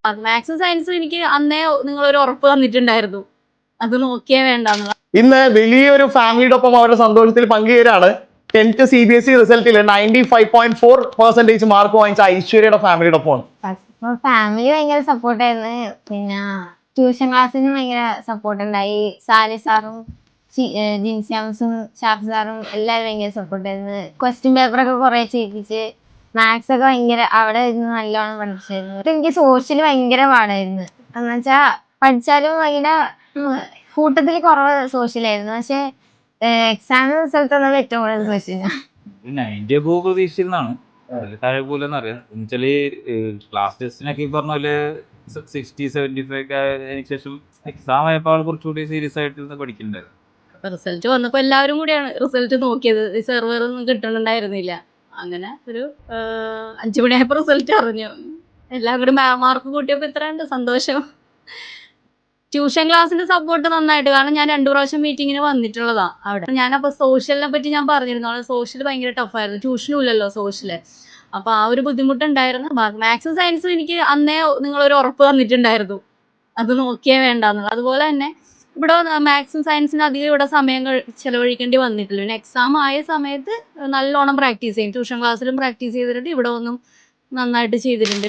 മാത്സും സയൻസും എനിക്ക് അന്നേ നിങ്ങളൊരു ഉറപ്പ് തന്നിട്ടുണ്ടായിരുന്നു, അത് നോക്കിയേ വേണ്ടെന്നുള്ള. ഇന്ന് വലിയൊരു ഫാമിലിയോടൊപ്പം അവരുടെ സന്തോഷത്തിൽ പങ്കുചേരാണ്. 10th CBSE റിസൾട്ടിൽ 95.4% മാർക്ക് വാങ്ങിച്ച ഐശ്വര്യയുടെ ഫാമിലിയുടെ ഒപ്പമാണ്. ഫാമിലി ഭയങ്കര സപ്പോർട്ടായിരുന്നു. പിന്നെ ട്യൂഷൻ ക്ലാസ്സിനും ഭയങ്കര സപ്പോർട്ട് ഉണ്ടായി. സാലി സാറും ജിൻസ്യാംസും ഷാഫ് സാറും എല്ലാവരും ഭയങ്കര സപ്പോർട്ടായിരുന്നു. ക്വസ്റ്റ്യൻ പേപ്പറൊക്കെ കുറെ ചെയ്യിപ്പിച്ച് മാത്സ് ഒക്കെ ഭയങ്കര അവിടെ ഇരുന്ന് നല്ലോണം പഠിച്ചായിരുന്നു. എനിക്ക് സോഷ്യൽ ഭയങ്കര പാടായിരുന്നു. എന്നുവെച്ചാൽ പഠിച്ചാലും ഭയങ്കര കൂട്ടത്തിൽ കുറവ് സോഷ്യലായിരുന്നു. പക്ഷെ എക്സാം റിസൾട്ട് വന്നപ്പോൾ ഏറ്റവും കൂടുതൽ സോഷ്യൽ 90 above പ്രതീക്ഷിച്ചിരുന്നാണ്. താഴെ പോലെന്ന് അറിയാം. എന്നുവെച്ചാല് ക്ലാസ് ടെസ്റ്റിനൊക്കെ ഈ പറഞ്ഞ പോലെ 60-75 അതിന് ശേഷം എക്സാം ആയപ്പോൾ ആൾ കുറച്ചുകൂടി സീരിയസ് ആയിട്ട് പഠിക്കുന്നുണ്ടായിരുന്നു. റിസൾട്ട് വന്നപ്പോൾ എല്ലാവരും കൂടിയാണ് റിസൾട്ട് നോക്കിയത്. സെർവർ ഒന്നും കിട്ടുന്നുണ്ടായിരുന്നില്ല. അങ്ങനെ ഒരു 5 മണിയായപ്പോൾ റിസൾട്ട് അറിഞ്ഞു. എല്ലാം കൂടി മാർക്ക് കൂട്ടിയപ്പോൾ എത്രയുണ്ട് സന്തോഷം. ട്യൂഷൻ ക്ലാസ്സിന്റെ സപ്പോർട്ട് നന്നായിട്ട്, കാരണം ഞാൻ 2 പ്രാവശ്യം മീറ്റിങ്ങിന് വന്നിട്ടുള്ളതാ അവിടെ. ഞാനപ്പോൾ സോഷ്യലിനെ പറ്റി ഞാൻ പറഞ്ഞിരുന്നു, അവിടെ സോഷ്യൽ ഭയങ്കര ടഫായിരുന്നു. ട്യൂഷനും ഇല്ലല്ലോ സോഷ്യല്. അപ്പോൾ ആ ഒരു ബുദ്ധിമുട്ടുണ്ടായിരുന്നു. മാത്സും സയൻസും എനിക്ക് അന്നേ നിങ്ങളൊരു ഉറപ്പ് തന്നിട്ടുണ്ടായിരുന്നു, അത് നോക്കിയേ വേണ്ടെന്നുള്ളത്. അതുപോലെ തന്നെ ഇവിടെ മാത്സും സയൻസിന് അധികം ഇവിടെ സമയം ചെലവഴിക്കേണ്ടി വന്നിട്ടില്ല. പിന്നെ എക്സാം ആയ സമയത്ത് നല്ലോണം പ്രാക്ടീസ് ചെയ്യും. ട്യൂഷൻ ക്ലാസ്സിലും പ്രാക്ടീസ് ചെയ്തിട്ടുണ്ട്, ഇവിടെ ഒന്നും നന്നായിട്ട് ചെയ്തിട്ടുണ്ട്.